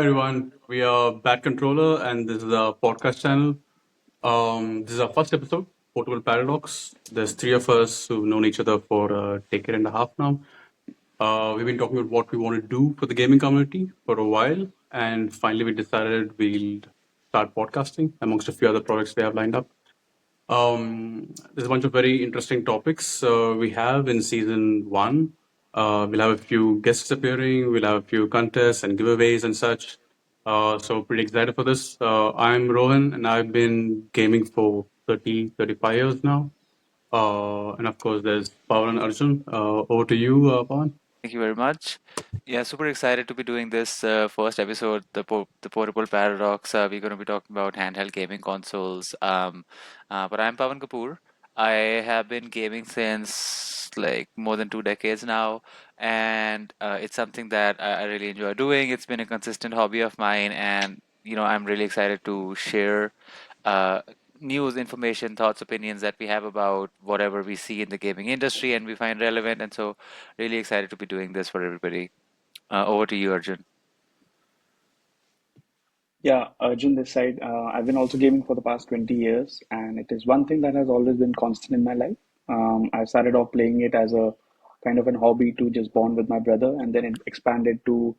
everyone. We are BadController, and this is our podcast channel. This is our first episode, Portable Paradox. There's three of us who've known each other for a decade and a half now. We've been talking about what we want to do for the gaming community for a while, and finally we decided we'll start podcasting amongst a few other projects we have lined up. There's a bunch of very interesting topics we have in season one. We'll have a few guests appearing, we'll have a few contests and giveaways and such. So, pretty excited for this. I'm Rohan, and I've been gaming for 35 years now. And of course, there's Pawan and Arjun. Over to you, Pawan. Thank you very much. Yeah, super excited to be doing this first episode, the Portable Paradox. We're going to be talking about handheld gaming consoles. But I'm Pawan Kapoor. I have been gaming since like more than 2 decades now, and it's something that I really enjoy doing. It's been a consistent hobby of mine, and I'm really excited to share uh, news, information, thoughts, opinions that we have about whatever we see in the gaming industry and we find relevant. And so, really excited to be doing this for everybody. Over to you, Arjun. Yeah, Arjun this side. I've been also gaming for the past 20 years, and it is one thing that has always been constant in my life. I started off playing it as a kind of an hobby to just bond with my brother, and then it expanded to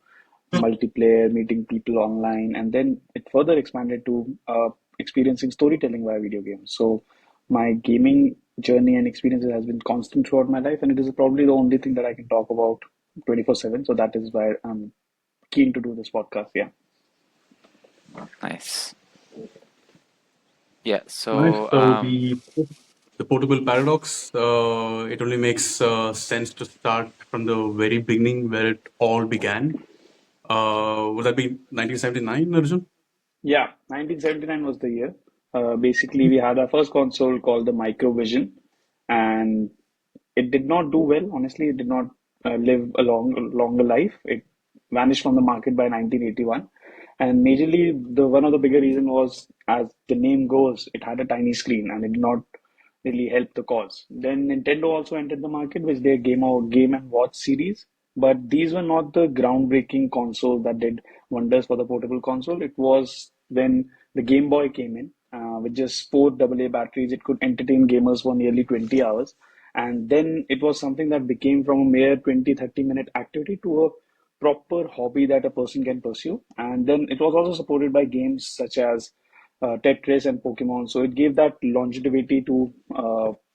multiplayer, meeting people online, and then it further expanded to experiencing storytelling via video games. So my gaming journey and experiences has been constant throughout my life, and it is probably the only thing that I can talk about 24/7. So that is why I'm keen to do this podcast. Yeah. Nice. Yeah, Nice. so So, the portable paradox, it only makes sense to start from the very beginning where it all began. Would that be 1979, Arjun? Yeah, 1979 was the year. Basically, we had our first console called the Microvision, and it did not do well. Honestly, it did not live a longer life. It vanished from the market by 1981, and majorly the one of the bigger reason was, as the name goes, it had a tiny screen and it did not really help the cause. Then Nintendo also entered the market with their Game and Watch series, but these were not the groundbreaking console that did wonders for the portable console. It was when the Game Boy came in with just four AA batteries. It could entertain gamers for nearly 20 hours. And then it was something that became from a mere 20-30 minute activity to a proper hobby that a person can pursue. And then it was also supported by games such as Tetris and Pokemon. So it gave that longevity to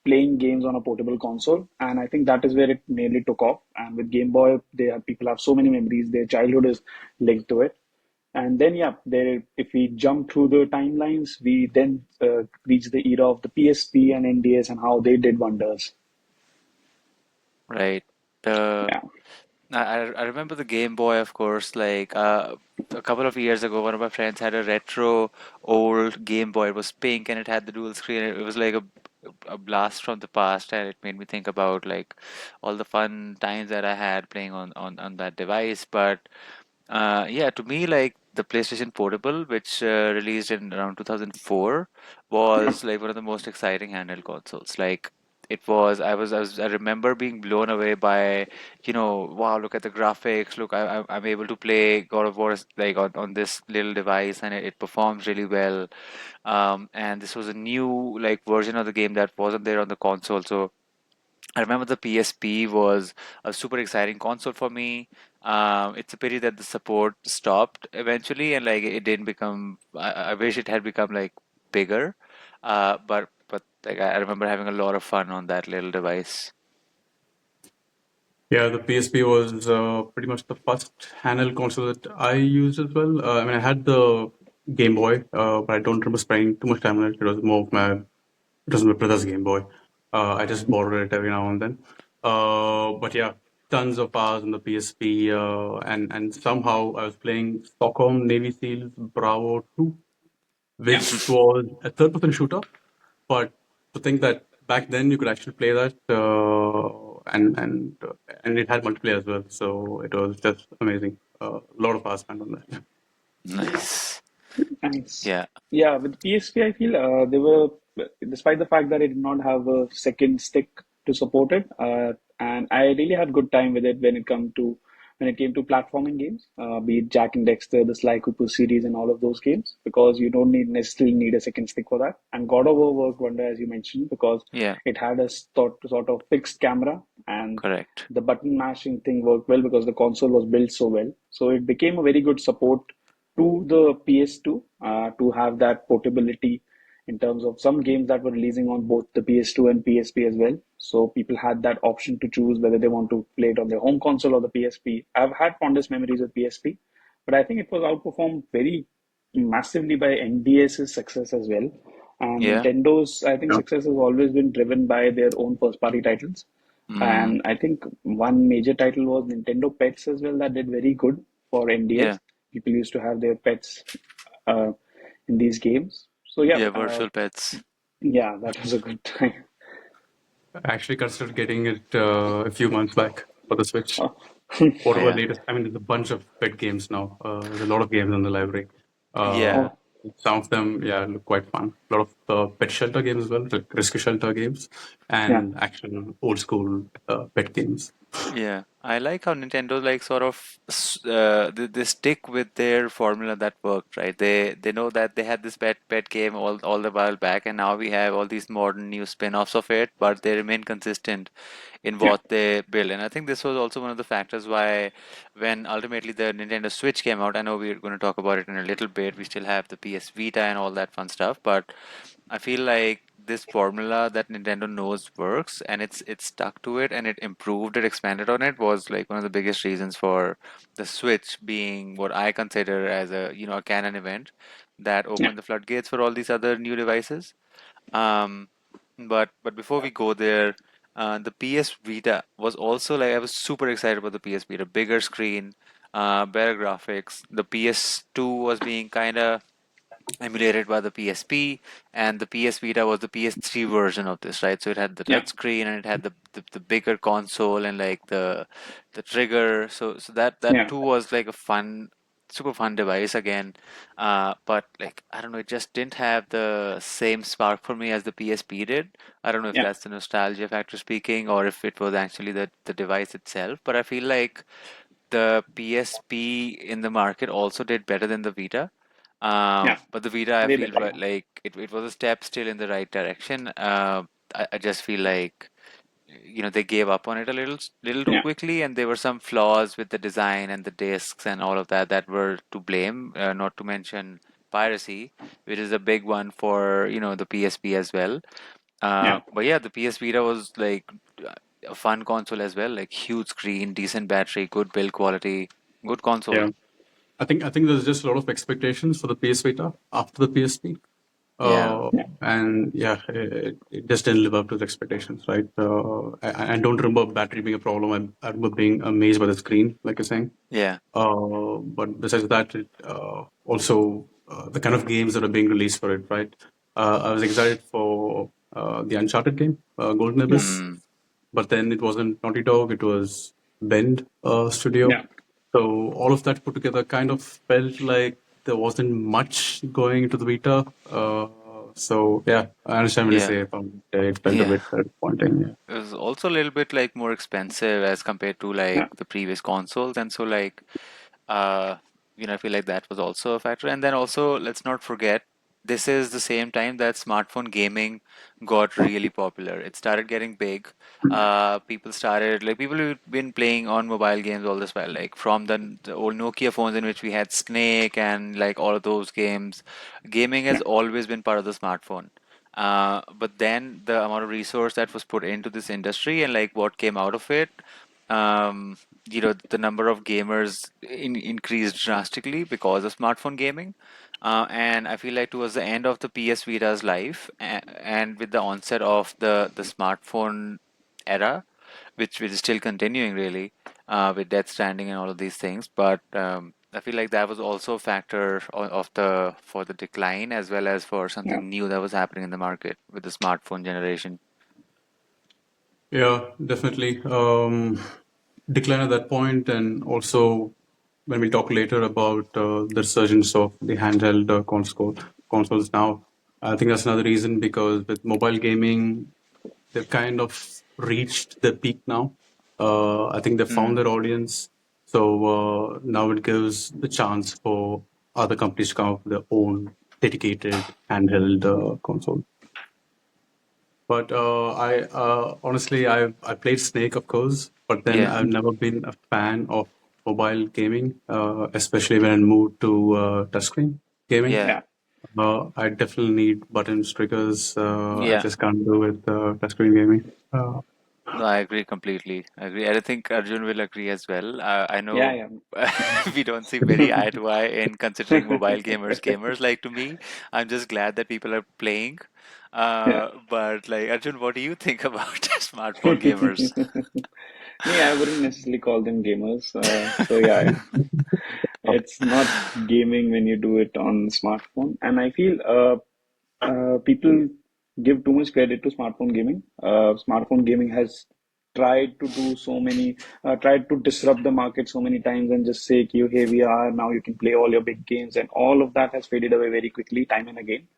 playing games on a portable console, and I think that is where it nearly took off. And with Game Boy, people have so many memories. Their childhood is linked to it. And then, yeah, there. If we jump through the timelines, we then reach the era of the PSP and NDS and how they did wonders. right. Uh, Yeah. I remember the Game Boy, of course. Like a couple of years ago, one of my friends had a retro old Game Boy. It was pink and it had the dual screen. It was like a blast from the past, and it made me think about like all the fun times that I had playing on that device. But yeah, to me, like the PlayStation Portable, which released in around 2004, was like one of the most exciting handheld consoles. Like it was, I remember being blown away by, wow, look at the graphics. Look, I'm able to play God of War like on this little device, and it performs really well. And this was a new like version of the game that wasn't there on the console. So I remember the PSP was a super exciting console for me. It's a pity that the support stopped eventually, and like it didn't become. I wish it had become like bigger. But like I remember having a lot of fun on that little device. Yeah, the PSP was pretty much the first handheld console that I used as well. I mean, I had the Game Boy, but I don't remember spending too much time on it. It was my brother's Game Boy. I just borrowed it every now and then. But yeah, tons of hours on the PSP, and somehow I was playing Stockholm Navy SEALs Bravo 2, Yeah. which was a third-person shooter. But to think that back then you could actually play that, and it had multiplayer as well, so it was just amazing. A lot of hours spent on that. Nice. Thanks. Yeah. Yeah, with PSP, I feel they were, despite the fact that it did not have a second stick to support it, and I really had good time with it when it come to when it came to platforming games, be it Jack and Dexter, the Sly Cooper series, and all of those games, because you don't necessarily need a second stick for that. And God of War worked wonder, as you mentioned, because Yeah, it had a sort of fixed camera, and correct. the button mashing thing worked well because the console was built so well. So it became a very good support to the PS2 to have that portability in terms of some games that were releasing on both the PS2 and PSP as well. So people had that option to choose whether they want to play it on their home console or the PSP. I've had fondest memories with PSP, but I think it was outperformed very massively by NDS's success as well. And Yeah. Nintendo's, I think, Yeah. success has always been driven by their own first party titles. Mm, And I think one major title was Nintendo Pets as well that did very good for yeah. NDS. People used to have their pets uh, in these games. So yeah, Yeah, virtual pets. yeah, that was a good time. I actually considered getting it a few months back for the Switch. Oh, Whatever Yeah. latest, I mean, there's a bunch of pet games now. There's a lot of games in the library. Uh, Yeah. oh, some of them, yeah, look quite fun. A lot of pet shelter games as well, like rescue shelter games, yeah, and actual old school pet games. Yeah, I like how Nintendo like sort of they stick with their formula that worked, right? They know that they had this pet game all the while back, and now we have all these modern new spin-offs of it, but they remain consistent in yeah, what they build. And I think this was also one of the factors why when ultimately the Nintendo Switch came out, I know we're going to talk about it in a little bit. We still have the PS Vita and all that fun stuff, but I feel like this formula that Nintendo knows works and it's stuck to it and it improved it, expanded on it was like one of the biggest reasons for the Switch being what I consider as a canon event that yeah, opened the floodgates for all these other new devices. Um, but before we go there, the PS Vita was also like I was super excited about the PS Vita, bigger screen, better graphics. The PS2 was being kind of emulated by the PSP, and the PS Vita was the PS3 version of this, right? So it had the yeah, touch screen and it had the bigger console and like the trigger. So that yeah, too was like a super fun device again. But like I don't know, it just didn't have the same spark for me as the PSP did. I don't know if yeah, that's the nostalgia factor speaking or if it was actually the device itself. But I feel like the PSP in the market also did better than the Vita. yeah, But the Vita, I way feel better. Yeah, like it was a step still in the right direction. I just feel like they gave up on it little too yeah, quickly, and there were some flaws with the design and the discs and all of that that were to blame. Not to mention piracy, which is a big one for the PSP as well. yeah, But yeah, the PS Vita was like a fun console as well, like huge screen, decent battery, good build quality, good console. Yeah. I think there's just a lot of expectations for the PS Vita after the PSP. Yeah, Uh, yeah, and yeah, it just didn't live up to the expectations, right? I don't remember battery being a problem. I remember being amazed by the screen, like you're saying. yeah. But besides that, also the kind of games that are being released for it, right? I was excited for the Uncharted game, Golden yeah, Abyss, Mm, but then it wasn't Naughty Dog, it was Bend Studio. yeah, So all of that put together kind of felt like there wasn't much going into the Vita. So yeah, I understand when you yeah, say it felt a yeah. bit disappointing. Yeah. It was also a little bit like more expensive as compared to yeah, like the previous consoles, and so like uh I feel like that was also a factor. And then also let's not forget this is the same time that smartphone gaming got really popular. It started getting big. People who've been playing on mobile games all this while, like from the old Nokia phones in which we had Snake and like all of those games. Gaming has yeah, always been part of the smartphone. But then the amount of resource that was put into this industry and like what came out of it, um, the number of gamers increased drastically because of smartphone gaming. And I feel like towards the end of the PS Vita's life, and with the onset of the smartphone era, which is still continuing really, with Death Stranding and all of these things. But I feel like that was also a factor of the for the decline as well as for yeah, something new that was happening in the market with the smartphone generation. Yeah, definitely. Decline at that point, and also when we talk later about the resurgence of the handheld consoles now, I think that's another reason because with mobile gaming, they've kind of reached the peak now. I think they found Mm, their audience. So now it gives the chance for other companies to come up with their own dedicated handheld console. But I honestly, I played Snake, of course, but then Yeah, I've never been a fan of mobile gaming, especially when I moved to touchscreen gaming. yeah, Yeah. I definitely need buttons, triggers. I yeah. just can't do with touchscreen gaming. No, I agree completely. I agree. And I think Arjun will agree as well. I Yeah, know yeah. we don't see very eye to eye in considering mobile gamers gamers. Like to me, I'm just glad that people are playing. Yeah. But like Arjun, what do you think about smartphone gamers? Me, I wouldn't necessarily call them gamers. So yeah, yeah. It's not gaming when you do it on smartphone. And I feel people give too much credit to smartphone gaming. Smartphone gaming has tried to disrupt the market so many times and just say, "You here we are now. You can play all your big games," and all of that has faded away very quickly, time and again.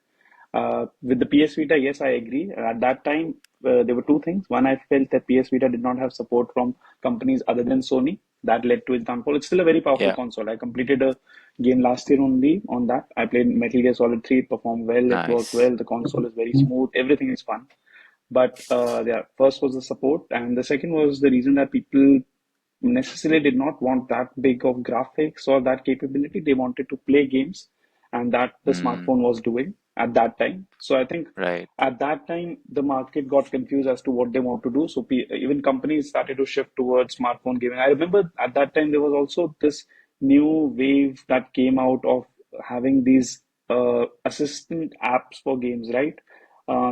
With the PS Vita, yes, I agree. At that time, there were two things. One, I felt that PS Vita did not have support from companies other than Sony. That led to its downfall. It's still a very powerful Yeah, console. I completed a game last year only on that. I played Metal Gear Solid 3. It performed well. It worked nice. well. The console is very smooth. Everything is fun. But yeah, first was the support, and the second was the reason that people necessarily did not want that big of graphics or that capability. They wanted to play games, and that the Mm, smartphone was doing at that time. So I think right. at that time the market got confused as to what they want to do. So even companies started to shift towards smartphone gaming. I remember at that time there was also this new wave that came out of having these assistant apps for games, right?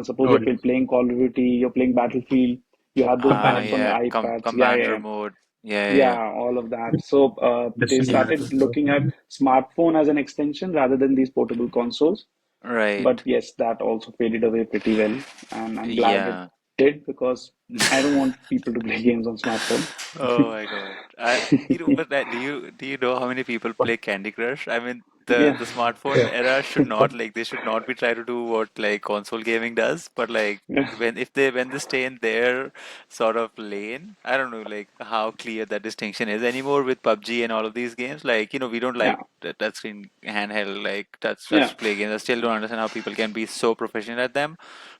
Suppose Oh, you're yes. playing Call of Duty, you're playing Battlefield, you have those apps on your Yeah, iPads. Yeah, commander yeah, mode. Yeah, yeah, yeah, all of that. So they Destiny had it started as well. looking at smartphone as an extension rather than these portable consoles. yeah. But Right. yes, that also faded away pretty well, and I'm glad it Yeah. did because I don't want people to play games on smartphone. Oh my God. But do you know how many people play Candy Crush? I mean, Yeah, the smartphone era should not like they should not be trying to do what like console gaming does, but like yeah, when they stay in their sort of lane, I don't know like how clear that distinction is anymore with PUBG and all of these games. Like, we don't yeah, like the touchscreen handheld like yeah, touch play games. I still don't understand how people can be so proficient at them.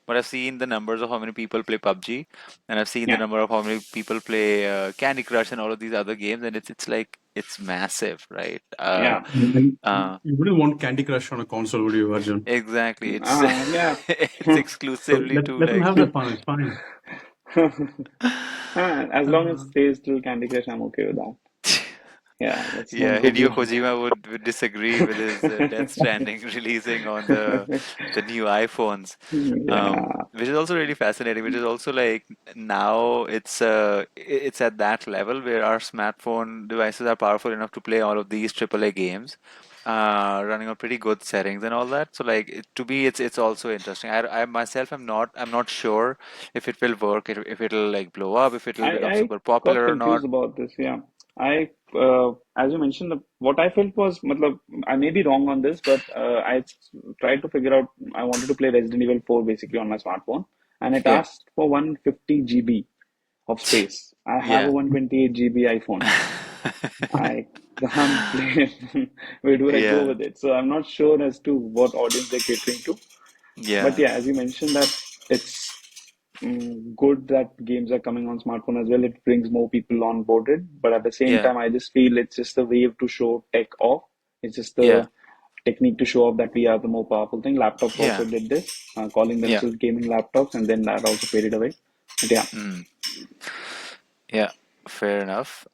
But I've seen the numbers of how many people play PUBG, and I've seen the yeah, number of how many people play Candy Crush and all of these other games, and it's like it's massive, right? yeah. And Uh, you wouldn't want Candy Crush on a console, would you, Arjun? exactly. It's Yeah. it's So exclusively to let them like have their fun. It's fine. As long as it stays till Candy Crush, I'm okay with that. Yeah, let's not yeah, go Hideo beyond Kojima would disagree with his Death Stranding releasing on the new iPhones, that. which is also really fascinating. Which is also like now it's at that level where our smartphone devices are powerful enough to play all of these AAA games, running on pretty good settings and all that. So like to me, it's also interesting. I myself I'm not sure if it will work, if it'll like blow up, if it'll become I super got popular or not. confused about this. Yeah, as you mentioned, what I felt was, matlab, I may be wrong on this, but I tried to figure out. I wanted to play Resident Evil 4 basically on my smartphone, and it Yeah. asked for 150 GB of space. I have a Yeah. 128 GB iPhone. I can't play it. Where do I go Yeah. with it? So I'm not sure as to what audience they're catering to. But Yeah. yeah, as you mentioned, that it's good that games are coming on smartphone as well. It brings more people on boarded. But at the same Yeah. time, I just feel it's just a wave to show tech off. It's just Yeah. a technique to show off that we are the more powerful thing. Laptops also Yeah. did this, calling Yeah. themselves gaming laptops, and then that also faded away. But yeah. Mm. Yeah, fair enough.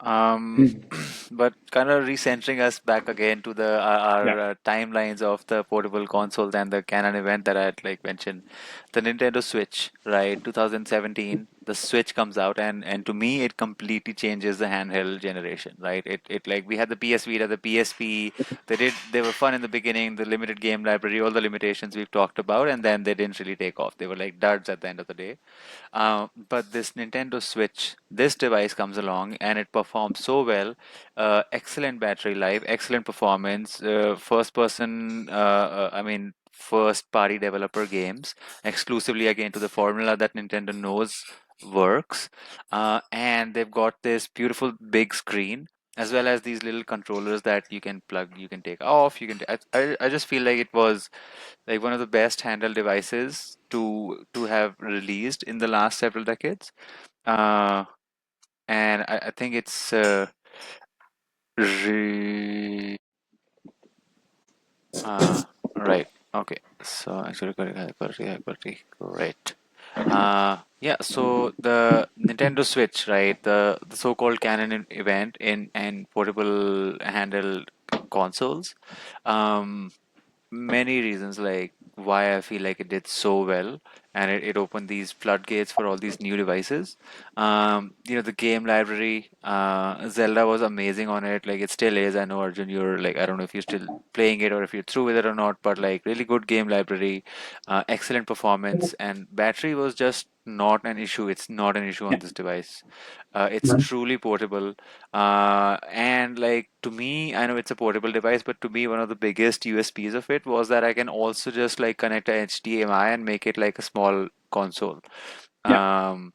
But kind of recentering us back again to our Yeah. timelines of the portable consoles and the Canon event that I had like mentioned, the Nintendo Switch, right? 2017, the Switch comes out, and to me, it completely changes the handheld generation, right? It like we had the PS Vita, the PSP. They were fun in the beginning, the limited game library, all the limitations we've talked about, and then they didn't really take off. They were like duds at the end of the day. But this Nintendo Switch, this device comes along and it performs so well. Excellent battery life, excellent performance, first party developer games, exclusively again to the formula that Nintendo knows works. And they've got this beautiful big screen. as well as these little controllers that you can plug, you can take off, you can. I just feel like it was like one of the best handheld devices to have released in the last several decades. Uh, and I think it's re uh right. Okay. So actually, great. Yeah, so the Nintendo Switch, right? The so-called canon event in portable handheld consoles. Um, Many reasons like why I feel like it did so well, and it opened these floodgates for all these new devices. The game library, Zelda was amazing on it. Like it still is. I know Arjun, you're like I don't know if you're still playing it or if you're through with it or not, but like really good game library, excellent performance, and battery was just not an issue. It's not an issue on Yeah. this device. It's truly portable. And like to me, I know it's a portable device, but to me, one of the biggest USPs of it was that I can also just like connect a HDMI and make it like a small console. Yeah. Um,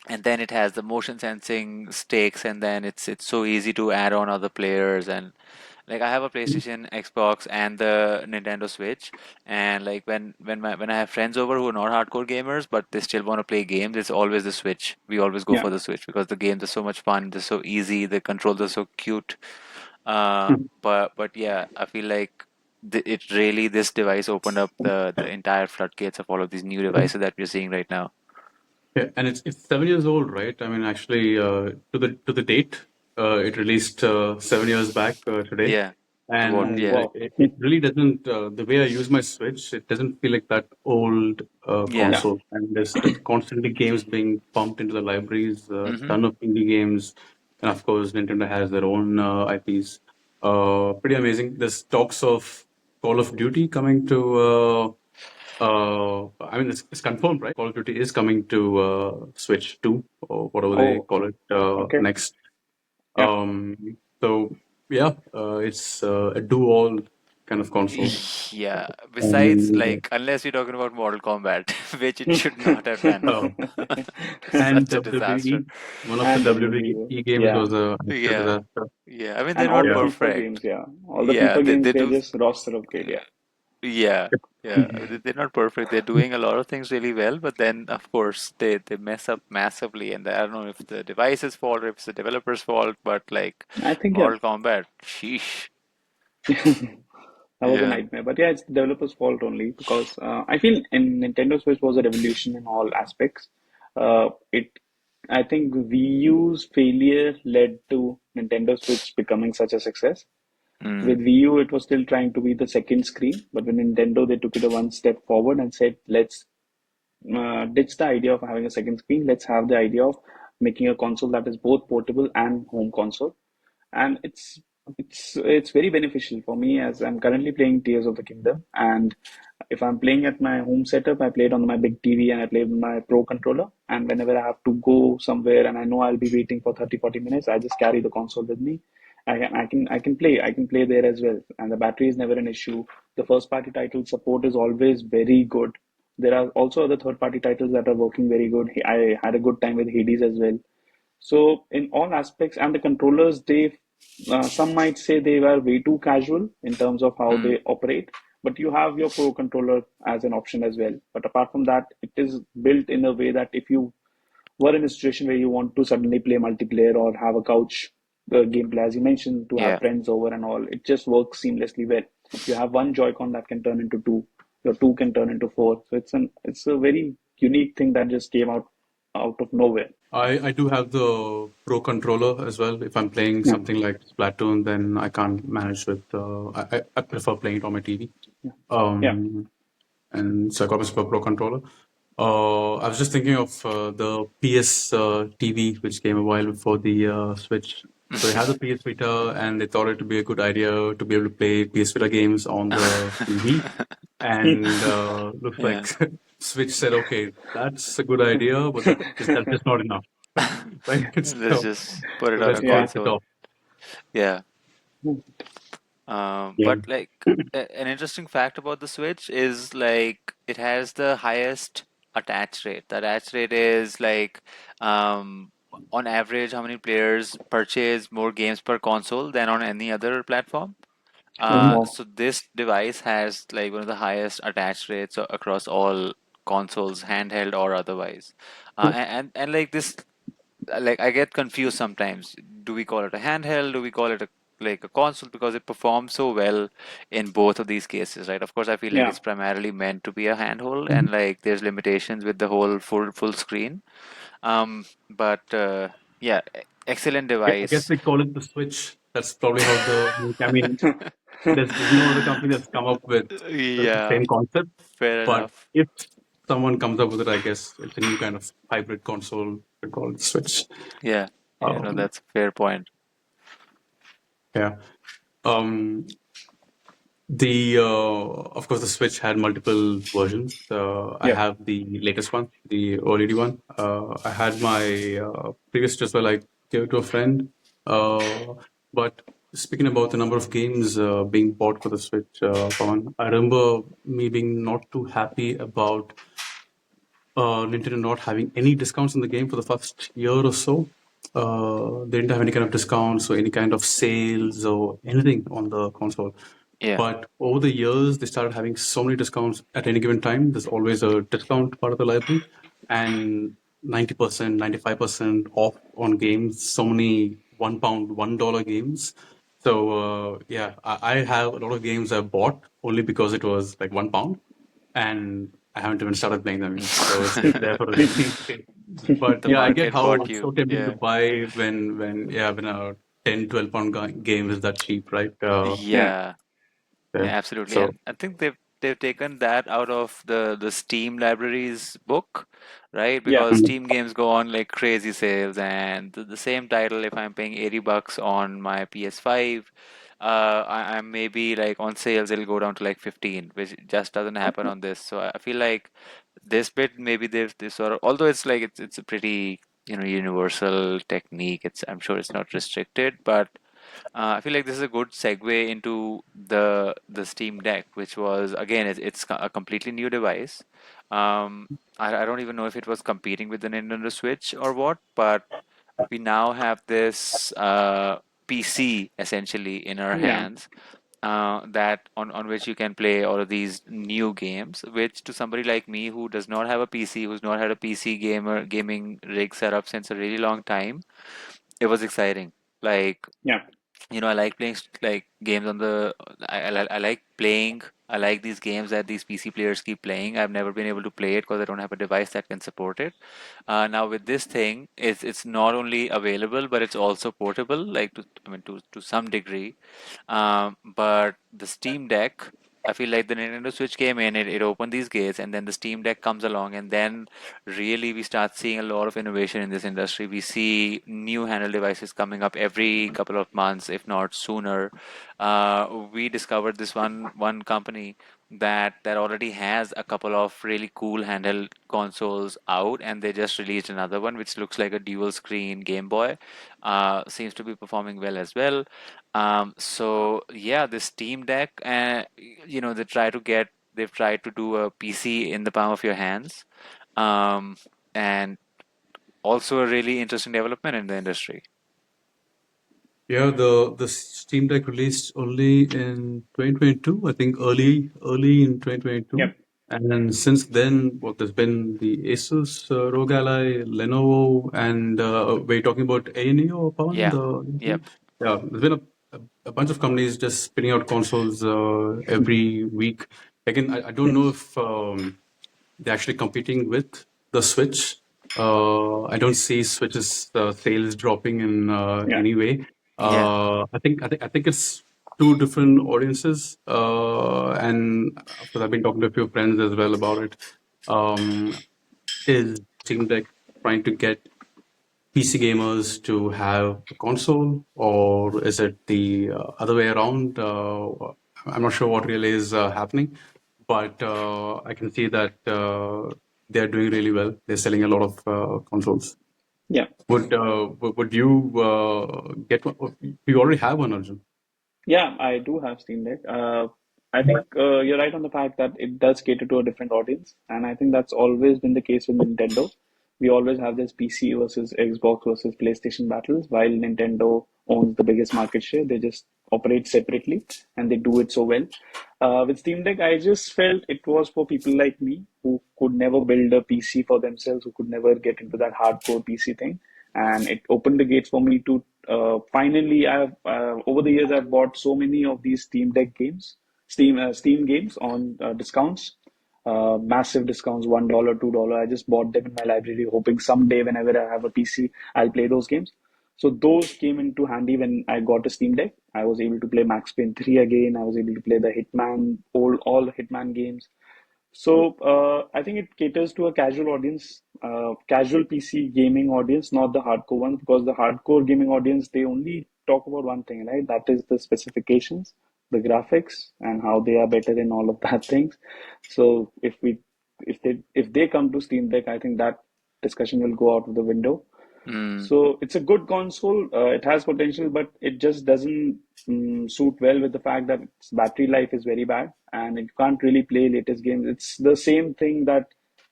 and then it has the motion sensing stakes, and then it's so easy to add on other players. And like I have a PlayStation, Xbox, and the Nintendo Switch, and like when I have friends over who are not hardcore gamers but they still want to play games, it's always the Switch. We always go Yeah. for the Switch because the games are so much fun, they're so easy, the controls are so cute. Mhm. But yeah, I feel like it really this device opened up the entire floodgates of all of these new devices that we're seeing right now. Yeah, and it's 7 years old, right? I mean, actually, to the date, it released 7 years back today, Yeah. To what? and Yeah. Wow. it really doesn't. The way I use my Switch, it doesn't feel like that old Yeah. Yeah. console. And there's constantly games being pumped into the libraries, a Mm-hmm. ton of indie games, and of course, Nintendo has their own IPs. Pretty amazing. There's talks of Call of Duty coming to. I mean, it's confirmed, right? Call of Duty is coming to Switch 2 or whatever they Oh, call it okay. next. Yeah. Um, so, yeah, it's a do-all kind of console. Yeah, besides, And, like, unless you're talking about Mortal Kombat, which it should not have done. uh, and Such a disaster. WWE, one of the And WWE. WWE games Yeah. was a actual Yeah, disaster. yeah. I mean, they're And all not the Yeah. FIFA perfect. games, yeah. All the Yeah, FIFA games, they they do. just roster upgrade, yeah. Yeah, yeah. They're not perfect. They're doing a lot of things really well, but then, of course, they mess up massively. And I don't know if the device's fault or if it's the developer's fault, but like I think, yeah. Mortal Kombat, sheesh. That was a Yeah. nightmare. But yeah, it's the developer's fault only because I feel in Nintendo Switch was a revolution in all aspects. It, I think Wii U's failure led to Nintendo Switch becoming such a success. Mm, With Wii U, it was still trying to be the second screen, but with Nintendo, they took it a one step forward and said, let's ditch the idea of having a second screen. Let's have the idea of making a console that is both portable and home console. And it's very beneficial for me as I'm currently playing Tears of the Kingdom. And if I'm playing at my home setup, I play it on my big TV and I play with my Pro controller. And whenever I have to go somewhere and I know I'll be waiting for 30-40 minutes, I just carry the console with me. I can play there as well, and the battery is never an issue. The first party title support is always very good. There are also other third party titles that are working very good. I had a good time with Hades as well. So in all aspects, and the controllers, some might say they were way too casual in terms of how mm, they operate. But you have your Pro controller as an option as well. But apart from that, it is built in a way that if you were in a situation where you want to suddenly play multiplayer or have a couch gameplay, as you mentioned, to have yeah. friends over and all, it just works seamlessly well. You have one Joy-Con that can turn into two, your two can turn into four. So it's a very unique thing that just came out of nowhere. I do have the Pro controller as well. If I'm playing Yeah, something like Splatoon, then I can't manage with. I prefer playing it on my TV. yeah, yeah. Um, and so I got myself a Pro controller. I was just thinking of the PS TV, which came a while before the Switch. So they had the PS Vita, and they thought it would be a good idea to be able to play PS Vita games on the TV. And looks like Yeah. Switch said, "Okay, that's a good idea, but that's just not enough." Right? Let's So, just put it so on let's a take it console. off. Yeah. Yeah. But like an interesting fact about the Switch is like it has the highest attach rate. The attach rate is like on average, how many players purchase more games per console than on any other platform. Okay. So this device has like one of the highest attach rates across all consoles, handheld or otherwise. And like this, like I get confused sometimes. Do we call it a handheld? Do we call it a like a console because it performs so well in both of these cases, right? Of course, I feel like Yeah. it's primarily meant to be a handhold, Mhm. and like there's limitations with the whole full screen. But yeah, excellent I guess device. they call it the Switch. That's probably how I mean, there's no other company that's come up with the Yeah, same concept. fair But enough. if someone comes up with it, I guess it's a new kind of hybrid console. We call it Switch. Yeah, yeah, no, Um, that's a fair point. yeah. Um, of course, the Switch had multiple versions. I Yep. have the latest one, the OLED one. I had my previous as well. I gave it to a friend. But speaking about the number of games being bought for the Switch, Pawan, I remember me being not too happy about Nintendo not having any discounts in the game for the first year or so. They didn't have any kind of discounts or any kind of sales or anything on the console. Yeah. But over the years, they started having so many discounts at any given time. There's always a discount part of the library, and 90%, 95% off on games. So many £1, $1 games. So yeah, I have a lot of games I bought only because it was like £1, and I haven't even started playing them yet. So it's there for a rainy day. But The yeah, I get market how bought it's you. so tempting to Yeah. buy when a 10, £12 game is that cheap, right? Yeah. Yeah. Yeah. Yeah, absolutely. So And I think they've taken that out of the Steam libraries book, right? Yeah. Because mm, Steam games go on like crazy sales, and the same title, if I'm paying $80 on my PS5, I'm maybe like on sales it'll go down to like 15, which just doesn't happen on this. So I feel like this bit maybe they've sort of, although it's like it's a pretty universal technique. It's I'm sure it's not restricted, but I feel like this is a good segue into the Steam Deck, which was again a completely new device. I don't even know if it was competing with the Nintendo Switch or what, but we now have this PC essentially in our Yeah. hands that on which you can play all of these new games, which to somebody like me who does not have a PC, who's not had a PC gaming rig set up since a really long time, it was exciting. Like Yeah. I like playing like games on the. I like playing. I like these games that these PC players keep playing. I've never been able to play it because I don't have a device that can support it. Now with this thing, it's not only available, but it's also portable. Like I mean, to some degree. But the Steam Deck, I feel like the Nintendo Switch came in, it opened these gates, and then the Steam Deck comes along, and then really we start seeing a lot of innovation in this industry. We see new handheld devices coming up every couple of months, if not sooner. We discovered this one company that already has a couple of really cool handheld consoles out, and they just released another one which looks like a dual screen Game Boy. Seems to be performing well as well. So yeah, the Steam Deck, they've tried to do a PC in the palm of your hands, um, and also a really interesting development in the industry. yeah, the Steam Deck released only in 2022, I think early in 2022. Yep. And then since then, what there's been the Asus ROG Ally, Lenovo, and we're talking about A&E or Pawan, Yeah, the yep, yeah, there's been a bunch of companies just spinning out consoles every week. Again, I don't know if they're actually competing with the Switch. I don't see Switch's sales dropping in Yeah. any way. yeah, I think it's two different audiences, and of course I've been talking to a few friends as well about it. Is Steam Deck trying to get PC gamers to have a console, or is it the other way around? I'm not sure what really is happening, but I can see that they're doing really well. They're selling a lot of consoles. Yeah. Would you get one? You already have one, Arjun. Yeah. I do have Steam Deck. I think you're right on the fact that it does cater to a different audience, and I think that's always been the case with Nintendo. we always have this PC versus Xbox versus PlayStation battles, while Nintendo owns the biggest market share. They just operate separately and they do it so well. With Steam Deck, I just felt it was for people like me who could never build a PC for themselves, who could never get into that hardcore PC thing. And it opened the gates for me to finally. I've over the years I've bought so many of these Steam Deck games, Steam games on discounts, massive discounts, $1, $2. I just bought them in my library, hoping someday, whenever I have a PC, I'll play those games. So those came into handy when I got a Steam Deck. I was able to play Max Payne 3 again. I was able to play the Hitman, all Hitman games. So I think it caters to a casual audience, casual PC gaming audience, not the hardcore one, because the hardcore gaming audience, they only talk about one thing, right? That is the specifications, the graphics, and how they are better in all of that things. So if they come to Steam Deck, I think that discussion will go out of the window. Mm. So it's a good console. It has potential, but it just doesn't suit well with the fact that its battery life is very bad and it can't really play latest games. It's the same thing that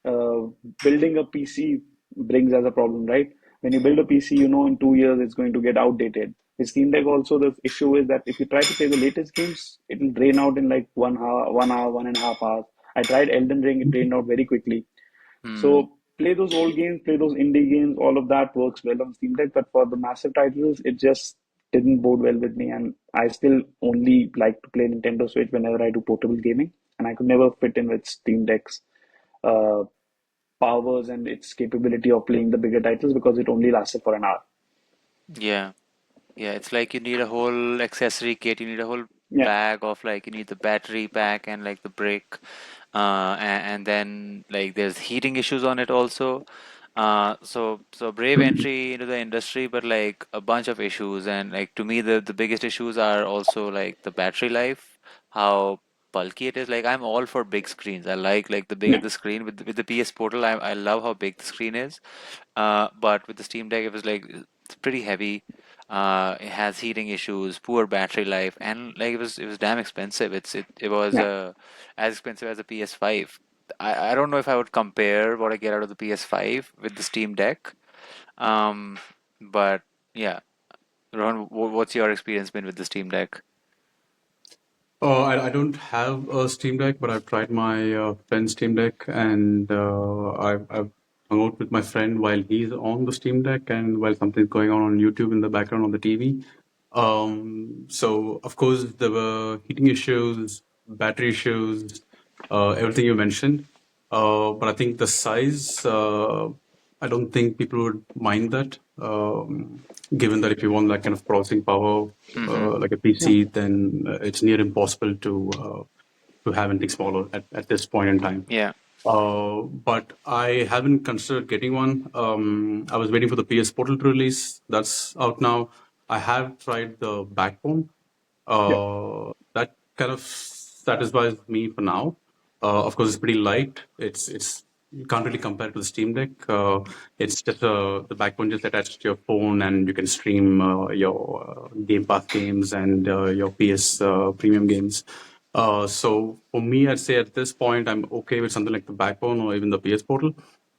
uh, building a PC brings as a problem, right? When you build a PC, you know in 2 years it's going to get outdated. With Steam Deck also, the issue is that if you try to play the latest games, it'll drain out in like 1 hour, 1 hour, 1.5 hours. I tried Elden Ring, it drained out very quickly. Mm. So play those old games, play those indie games, all of that works well on Steam Deck. But for the massive titles, it just didn't bode well with me. And I still only like to play Nintendo Switch whenever I do portable gaming. And I could never fit in with Steam Deck's uh, powers and its capability of playing the bigger titles because it only lasted for an hour. Yeah. Yeah, it's like you need a whole accessory kit. You need a whole Yeah, bag of like you need the battery pack and like the brick, and then like there's heating issues on it also. So brave entry into the industry, but like a bunch of issues. And like to me, the biggest issues are also like the battery life, how bulky it is. Like I'm all for big screens. I like the bigger yeah, the screen. With the PS Portal, I love how big the screen is. But with the Steam Deck, it was like it's pretty heavy. It has heating issues, poor battery life, and like it was damn expensive. It was yeah. as expensive as a PS5. I don't know if I would compare what I get out of the PS5 with the Steam Deck. Um, but yeah, Ron, what's your experience been with the Steam Deck? I don't have a Steam Deck, but I've tried my friend's Steam Deck, and I've hung out with my friend while he's on the Steam Deck and while something's going on YouTube in the background on the TV. So, of course, there were heating issues, battery issues, everything you mentioned. But I think the size, I don't think people would mind that, given that if you want that kind of processing power, Mm-hmm. like a Yeah. PC, then it's near impossible to have anything smaller at this point in time. Yeah. But I haven't considered getting one. I was waiting for the PS Portal to release. That's out now. I have tried the Backbone. Yeah. That kind of satisfies me for now. Of course, it's pretty light. It's you can't really compare it to the Steam Deck. It's just the Backbone just attached to your phone, and you can stream your Game Pass games and your PS premium games. So for me, I'd say at this point, I'm okay with something like the Backbone or even the PS Portal.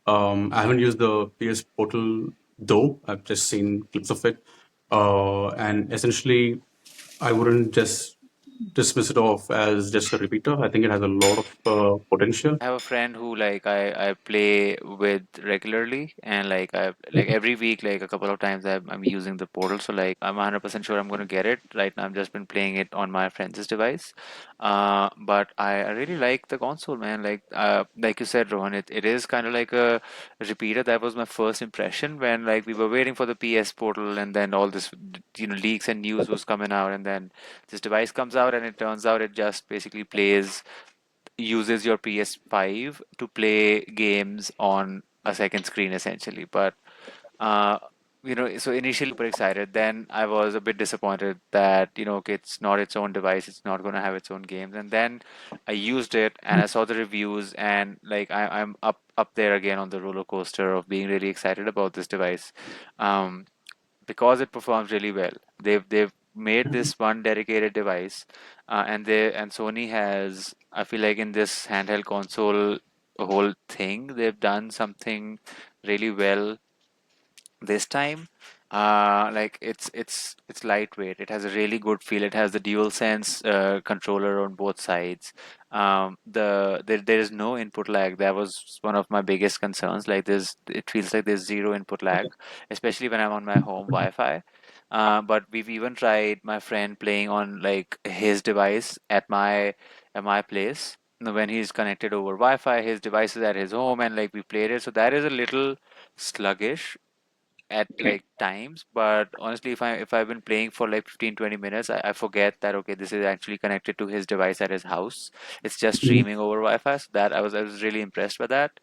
I haven't used the PS Portal though. I've just seen clips of it, and essentially, I wouldn't just dismiss it off as just a repeater. I think it has a lot of potential. I have a friend who like I play with regularly, and like I like every week like a couple of times I'm using the portal, so like I'm 100% sure I'm going to get it. Right now I've just been playing it on my friend's device. But I really like the console, man. Like you said, Rohan, it is kind of like a repeater. That was my first impression when like we were waiting for the PS portal, and then all this leaks and news was coming out, and then this device comes out, and it turns out it just basically plays uses your PS5 to play games on a second screen essentially. But uh, so initially super excited. Then I was a bit disappointed that okay, it's not its own device. It's not going to have its own games. And then I used it and I saw the reviews, and like I'm up there again on the roller coaster of being really excited about this device. Um, because it performs really well. They've made this one dedicated device, and Sony has. I feel like in this handheld console, whole thing. They've done something really well this time. Like it's lightweight. It has a really good feel. It has the dual sense controller on both sides. There is no input lag. That was one of my biggest concerns. Like there's it feels like there's zero input lag, especially when I'm on my home Wi-Fi. But we've even tried my friend playing on like his device at my place. When he's connected over Wi-Fi, his device is at his home, and like we played it. So that is a little sluggish at Okay. like times, but honestly, if I've been playing for like 15-20 minutes, I forget that okay, this is actually connected to his device at his house. It's just Mhm. streaming over Wi-Fi. So that I was really impressed by that.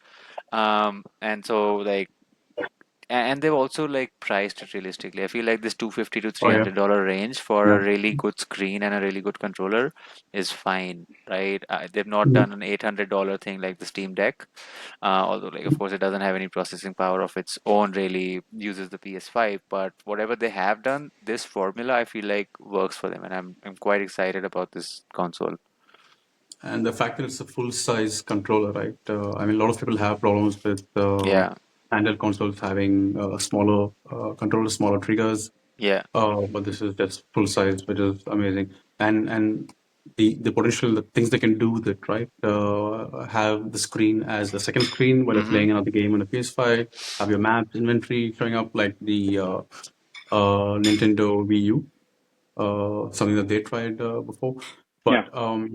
And so like and they've also like priced it realistically. I feel like this 250 to Oh yeah, $300 range for yeah. a really good screen and a really good controller is fine, right? They've not Mhm. done an $800 thing like the Steam Deck. Although, like, of course, it doesn't have any processing power of its own, really uses the PS5. But whatever they have done, this formula I feel like works for them, and I'm quite excited about this console. And the fact that it's a full size controller, right? I mean, a lot of people have problems with Yeah, handheld consoles having smaller controllers, smaller triggers. yeah. But this is just full size, which is amazing. And the potential, the things they can do with it, right? Have the screen as the second screen while you're Mm-hmm. playing another game on a PS5. Have your maps inventory showing up like the Nintendo Wii U, something that they tried before. Yeah. But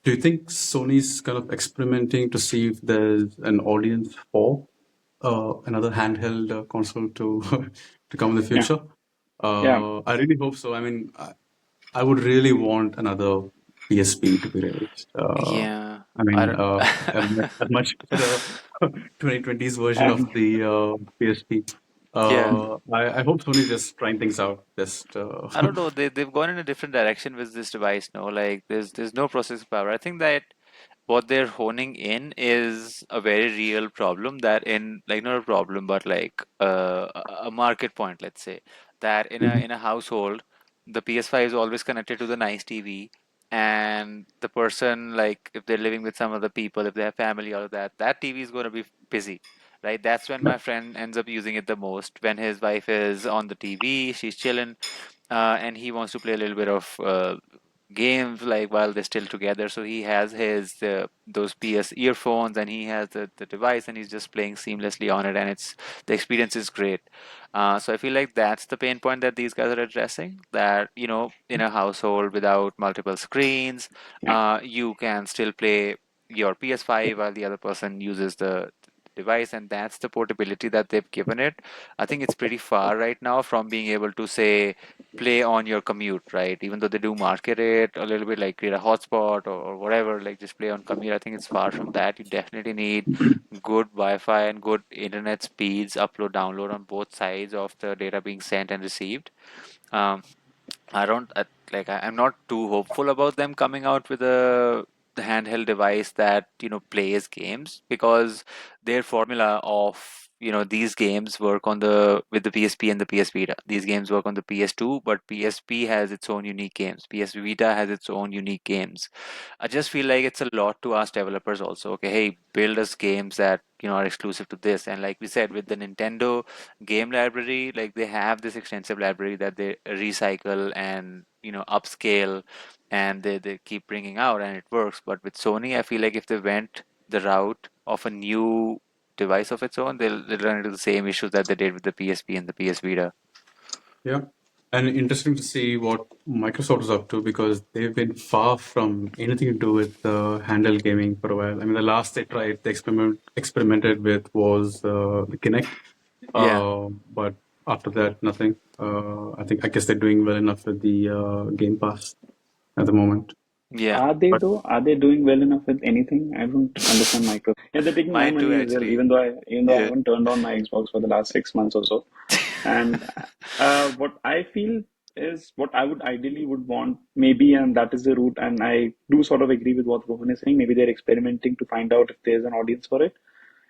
do you think Sony's kind of experimenting to see if there's an audience for another handheld console to to come in the Yeah. future? Yeah. I really hope so. I mean, I would really want another PSP to be released. Yeah. I I mean, don't. a much better 2020s version of And the PSP. Yeah. I hope Sony's just trying things out. Just I don't know. They've gone in a different direction with this device. No, like there's no processing power. I think that what they're honing in is a very real problem that in like not a problem but like a market point, let's say, that Mhm. in a household the PS5 is always connected to the nice TV, and the person, like if they're living with some other people, if they have family, all of that, that TV is going to be busy, right? That's when Yep. my friend ends up using it the most, when his wife is on the TV, she's chilling, and he wants to play a little bit of games like while they're still together. So he has his those PS earphones, and he has the device, and he's just playing seamlessly on it, and it's the experience is great. So I feel like that's the pain point that these guys are addressing. That in a household without multiple screens, yeah. you can still play your PS5 while the other person uses the device, and that's the portability that they've given it. I think it's pretty far right now from being able to say play on your commute, right? Even though they do market it a little bit, like create a hotspot or whatever, like just play on commute. I think it's far from that. You definitely need good Wi-Fi and good internet speeds, upload, download on both sides of the data being sent and received. Um, I don't like I'm not too hopeful about them coming out with a handheld device that plays games, because their formula of these games work on the with the PSP and the PS Vita. These games work on the PS2, but PSP has its own unique games. PS Vita has its own unique games. I just feel like it's a lot to ask developers also. Okay, hey, build us games that are exclusive to this. And like we said, with the Nintendo game library, like they have this extensive library that they recycle and upscale, and they keep bringing out, and it works. But with Sony, I feel like if they went the route of a new device of its own, they'll run into the same issues that they did with the PSP and the PS Vita. Yeah. And interesting to see what Microsoft is up to because they've been far from anything to do with handheld gaming for a while. I mean, the last they tried, they experimented with was the Kinect, Yeah, but after that, nothing. I guess they're doing well enough with the Game Pass at the moment. yeah. Are they But though? Are they doing well enough with anything? I don't understand Microsoft. Yeah, they're taking my Mine too, money as well, actually. even though I Yeah. haven't turned on my Xbox for the last 6 months or so. And what I feel is what I would ideally would want, maybe, and that is the route. And I do sort of agree with what Rohan is saying. Maybe they're experimenting to find out if there's an audience for it.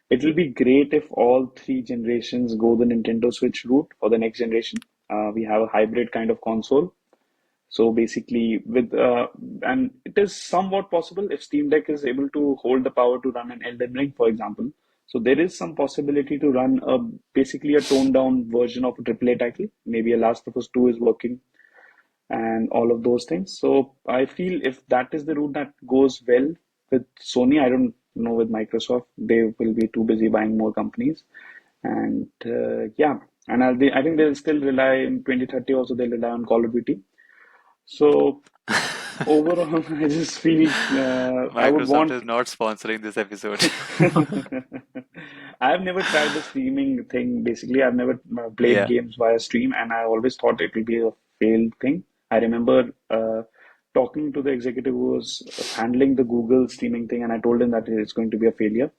It will be great if all three generations go the Nintendo Switch route for the next generation. We have a hybrid kind of console. So basically, and it is somewhat possible if Steam Deck is able to hold the power to run an Elden Ring, for example. So there is some possibility to run basically a toned down version of a AAA title. Maybe a Last of Us 2 is working and all of those things. So I feel if that is the route that goes well with Sony, I don't know with Microsoft, they will be too busy buying more companies. And yeah, and I think they'll still rely in 2030 also, they'll rely on Call of Duty. So overall, I just feel I would Microsoft want. is not sponsoring this episode. I've never tried the streaming thing. Basically, I've never played Yeah. games via stream, and I always thought it will be a failed thing. I remember talking to the executive who was handling the Google streaming thing, and I told him that it's going to be a failure.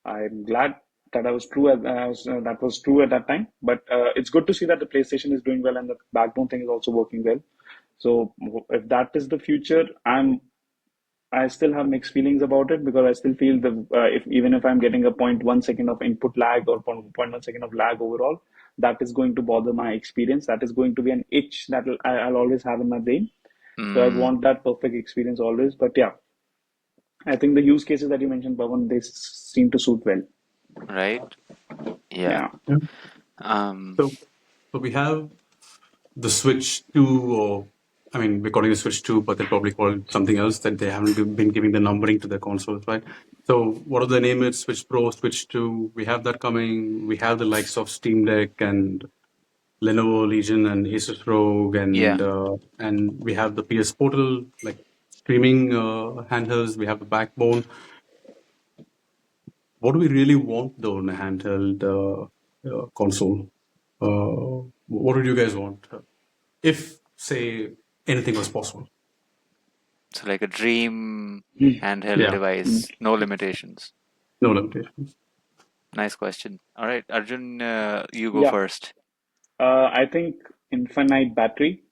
I'm glad that I was true. That was true at that time. But it's good to see that the PlayStation is doing well and the backbone thing is also working well. So if that is the future, I still have mixed feelings about it because I still feel the if even if I'm getting a point 0.1 second of input lag or 0.1 second of lag overall, that is going to bother my experience. That is going to be an itch that I'll always have in my brain. So I Mm, want that perfect experience always. But yeah, I think the use cases that you mentioned, Pawan, they seem to suit well. right? Yeah. Yeah. Yeah. Um, So, so we have the Switch 2, or I mean, we're calling it Switch 2, but they probably call it something else that they haven't been giving the numbering to their consoles, right? So, what do they name it? Switch Pro, Switch 2. We have that coming. We have the likes of Steam Deck and Lenovo Legion and Asus ROG, yeah. and we have the PS Portal, like streaming handhelds. We have the backbone. What do we really want though in a handheld console? What would you guys want if, say, anything was possible? So like a dream handheld Yeah, device, no limitations. no limitations. Nice question. All right, Arjun, you go Yeah. first. I think infinite battery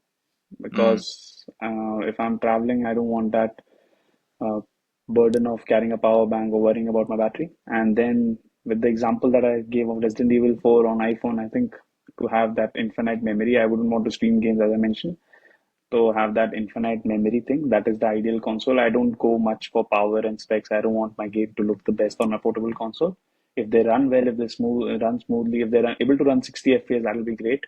Mm, because if I'm traveling, I don't want that uh, burden of carrying a power bank or worrying about my battery. And then with the example that I gave of Resident Evil 4 on iPhone, I think to have that infinite memory, I wouldn't want to stream games as I mentioned. To have that infinite memory thing, that is the ideal console. I don't go much for power and specs. I don't want my game to look the best on a portable console. If they run well, if they run smoothly, if they're able to run 60 FPS, that'll be great.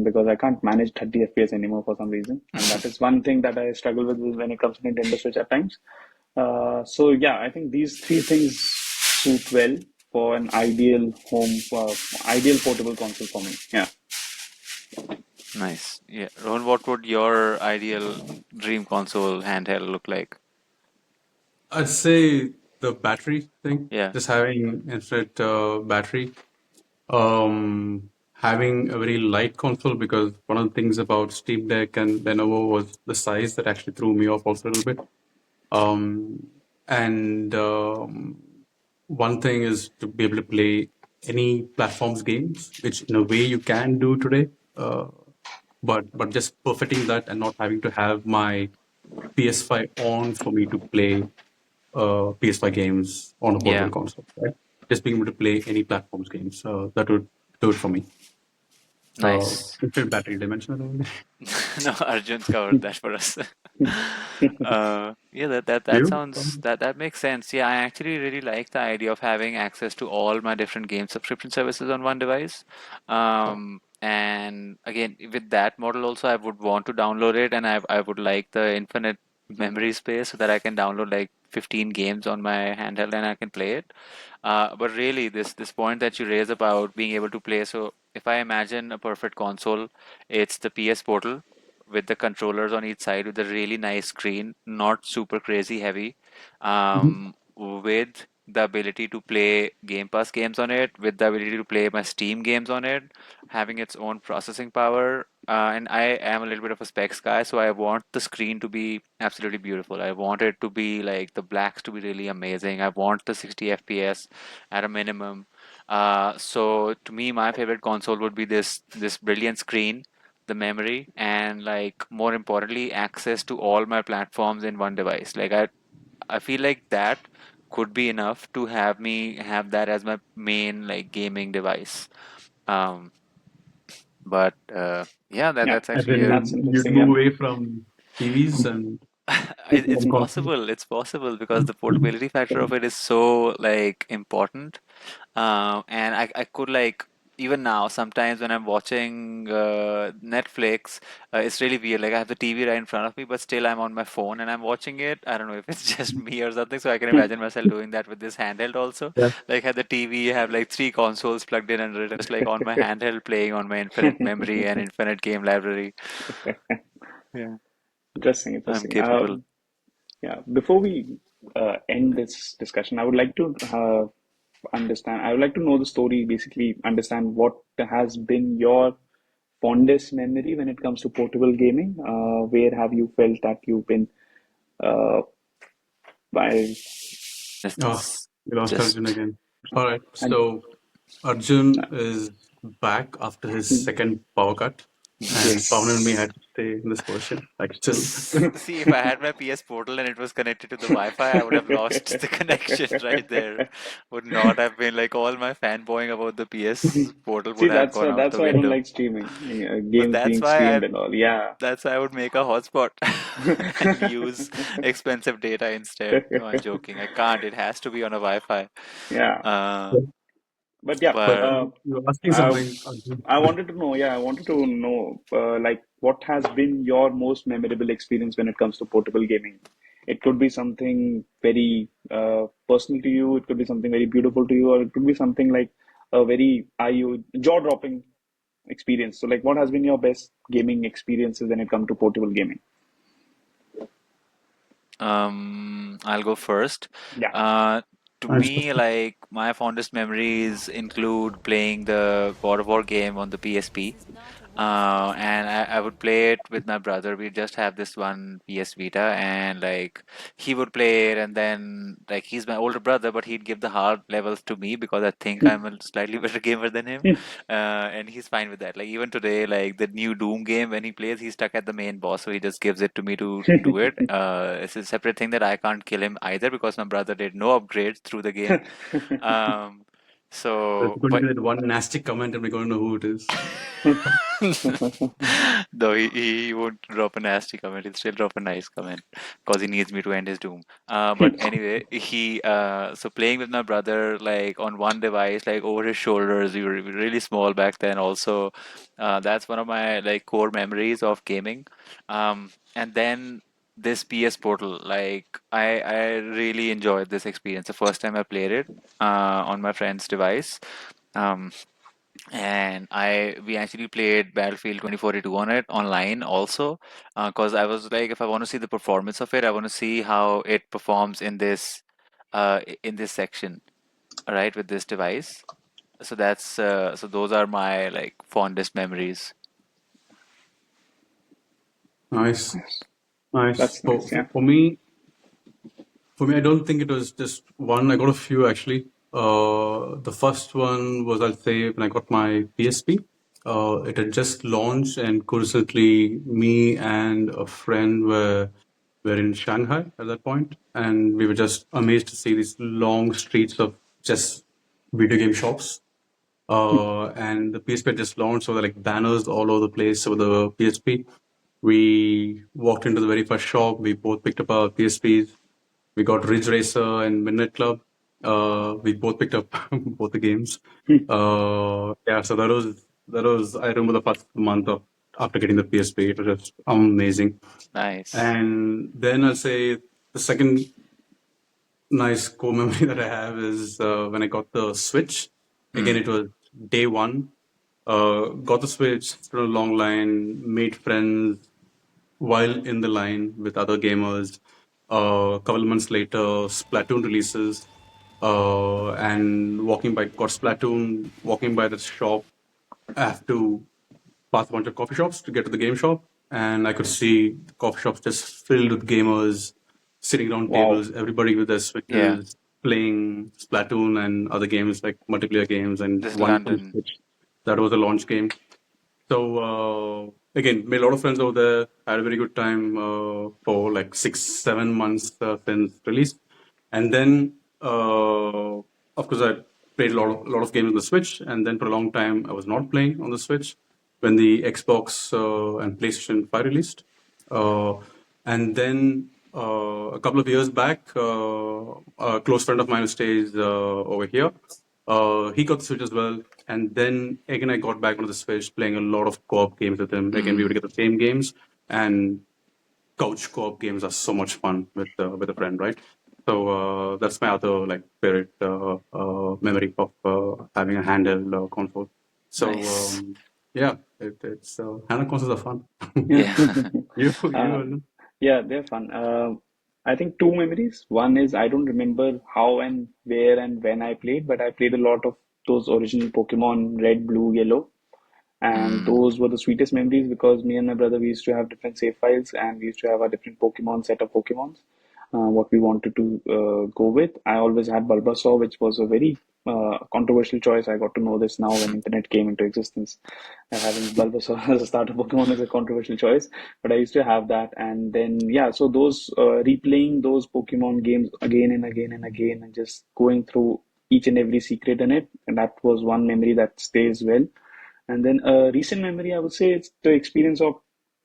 Because I can't manage 30 FPS anymore for some reason, and that is one thing that I struggle with when it comes to Nintendo Switch at times. So yeah, I think these three things suit well for an ideal portable console for me. Yeah. nice. Yeah. Rohan, what would your ideal dream console handheld look like? I'd say the battery thing, Yeah. just having infinite battery, having a very light console because one of the things about Steam Deck and Lenovo was the size that actually threw me off also a little bit. Um, and one thing is to be able to play any platforms games, which in a way you can do today. But just perfecting that and not having to have my PS5 on for me to play PS5 games on a Yeah. portable console, right? Just being able to play any platforms games, that would do it for me. Nice. Infinite battery dimension. No, Arjun's covered that for us. Yeah, that You? sounds that makes sense. Yeah, I actually really like the idea of having access to all my different game subscription services on one device. And again, with that model also, I would want to download it, and I would like the infinite memory space so that I can download like 15 games on my handheld and I can play it. But really, this point that you raise about being able to play. So if I imagine a perfect console, it's the PS Portal with the controllers on each side with a really nice screen, not super crazy heavy, Mhm. with the ability to play Game Pass games on it, with the ability to play my Steam games on it, having its own processing power. And I am a little bit of a specs guy, so I want the screen to be absolutely beautiful. I want it to be like the blacks to be really amazing. I want the 60 FPS at a minimum. So to me, my favorite console would be this brilliant screen, the memory, and like more importantly, access to all my platforms in one device. Like I feel like that could be enough to have me have that as my main like gaming device. Um, But yeah, Yeah, that's As actually a that's in, you'd interesting. move Yeah. away from TVs and it's home consoles. possible. It's possible because the portability factor of it is so like important. And I could like even now sometimes when I'm watching Netflix, it's really weird. Like I have the TV right in front of me, but still I'm on my phone and I'm watching it. I don't know if it's just me or something. So I can imagine myself doing that with this handheld also. Yeah. Like at the TV, have like three consoles plugged in under it. I'm just like on my handheld playing on my infinite memory and infinite game library. Yeah, Interesting, I'm interesting. capable. Yeah, before we end this discussion, I would like to understand, I would like to know the story, basically understand what has been your fondest memory when it comes to portable gaming. Where have you felt that you've been uh, by Oh, Just, we lost Arjun just again. All right. and So Arjun is back after his second power cut, and Pawan and me yes. had to stay in this version. Like still. See, if I had my PS Portal and it was connected to the Wi-Fi, I would have lost the connection right there. Would not have been like all my fanboying about the PS Portal See, would have gone out that's the why I don't window. like streaming, But games being streamed and all. Yeah. that's why I would make a hotspot and use expensive data instead. No, I'm joking. I can't. It has to be on a Wi-Fi. Yeah. Uh, But yeah, But but you were asking I something, Arjun. I wanted to know, yeah, I wanted to know, like, what has been your most memorable experience when it comes to portable gaming? It could be something very personal to you, it could be something very beautiful to you, or it could be something like a very are you jaw-dropping experience. So, like, what has been your best gaming experiences when it comes to portable gaming? I'll go first. Yeah. Uh, to Nice. me, like my fondest memories include playing the God of War game on the PSP. And I would play it with my brother. We just have this one PS Vita, and like he would play it, and then like he's my older brother, but he'd give the hard levels to me because I think I'm a slightly better gamer than him, and he's fine with that. Like even today, like the new Doom game, when he plays, he's stuck at the main boss, so he just gives it to me to do it. It's a separate thing that I can't kill him either because my brother did no upgrades through the game. Um, There's so, going to but be that one nasty comment, and we're going to know who it is. though he won't drop a nasty comment, he'll still drop a nice comment because he needs me to end his doom. But anyway, he so playing with my brother like on one device, like over his shoulders. We were really small back then. Also, that's one of my like core memories of gaming. And then this PS Portal, like I really enjoyed this experience. The first time I played it on my friend's device. Um, and I we actually played Battlefield 2042 on it online also because I was like if I want to see the performance of it I want to see how it performs in this in this section, right, with this device. So that's so those are my like fondest memories. Nice, nice. That's nice, yeah. For me, I don't think it was just one. I got a few actually. The first one was, I'll say, when I got my PSP. It had just launched, and coincidentally, me and a friend were in Shanghai at that point, and we were just amazed to see these long streets of just video game shops. And the PSP had just launched, so there were like banners all over the place over the PSP. We walked into the very first shop. We both picked up our PSPs. We got Ridge Racer and Midnight Club. We both picked up both the games. Yeah, so that was. I remember the first month of after getting the PSP. It was just amazing. Nice. And then I'll say the second nice core memory that I have is when I got the Switch. Again, Hmm. it was day one. Got the Switch, stood in a long line, made friends while in the line with other gamers. A couple of months later, Splatoon releases, and got Splatoon, walking by the shop. I have to pass a bunch of coffee shops to get to the game shop, and I could see the coffee shops just filled with gamers sitting around Wow. tables, everybody with their Yeah, switches, playing Splatoon and other games like multiplayer games, and this one from London. Switch. That was a launch game. So again, made a lot of friends over there. Had a very good time for like 6, 7 months since release, and then of course I played a lot of games on the Switch, and then for a long time I was not playing on the Switch. when the Xbox and PlayStation 5 released. Uh, and then a couple of years back, a close friend of mine who stays over here, he got the Switch as well. And then again, I got back onto the Switch, playing a lot of co-op games with him. Again, we would get the same games, and couch co-op games are so much fun with a friend, right? So that's my other like favorite memory of having a handheld console. So Nice. yeah, it's handheld consoles are fun. Yeah. Uh, You yeah, they're fun. I think two memories. One is I don't remember how and where and when I played, but I played a lot of those original Pokemon Red, Blue, Yellow. And Mm, those were the sweetest memories because me and my brother, we used to have different save files and we used to have a different Pokemon set of Pokemons, what we wanted to go with. I always had Bulbasaur, which was a very controversial choice. I got to know this now when internet came into existence. Having Bulbasaur as a starter Pokemon is a controversial choice, but I used to have that. And then, yeah, so those replaying those Pokemon games again and again and again and just going through each and every secret in it. And that was one memory that stays well. And then a recent memory, I would say it's the experience of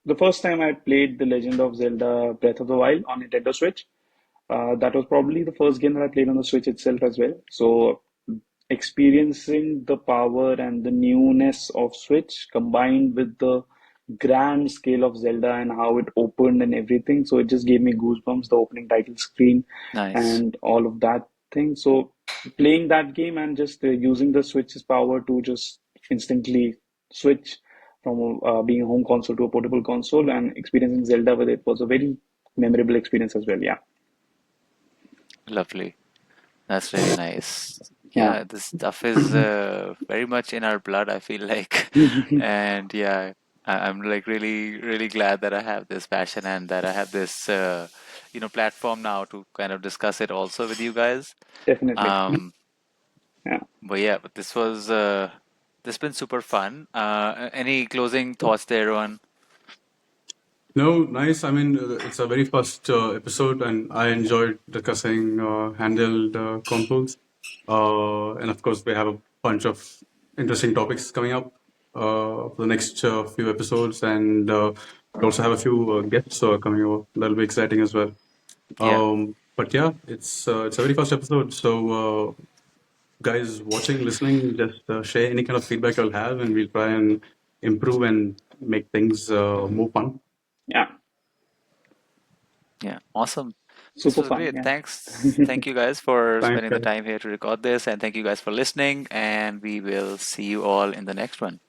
the first time I played The Legend of Zelda Breath of the Wild on Nintendo Switch. That was probably the first game that I played on the Switch itself as well. So experiencing the power and the newness of Switch combined with the grand scale of Zelda and how it opened and everything. So it just gave me goosebumps, the opening title screen nice. and all of that thing. So playing that game and just using the Switch's power to just instantly switch from being a home console to a portable console and experiencing Zelda with it was a very memorable experience as well. Yeah. Lovely. That's really nice. Yeah. Yeah, this stuff is very much in our blood, I feel like. And yeah, I'm like really, really glad that I have this passion and that I have this, platform now to kind of discuss it also with you guys. Definitely. Um, Yeah. but yeah, but this has been super fun. Any closing thoughts there, Rohan? No, nice. I mean, it's a very first episode, and I enjoyed discussing handheld consoles. And of course, we have a bunch of interesting topics coming up for the next few episodes, and we also have a few guests coming over. That'll be exciting as well. Yeah. But yeah, it's a very first episode, so guys watching, listening, just share any kind of feedback you'll have, and we'll try and improve and make things more fun. Yeah. Yeah, awesome. This Super was fun. great. Yeah. Thanks. Thank you guys for Thanks, spending the guys. time here to record this, and thank you guys for listening. And we will see you all in the next one.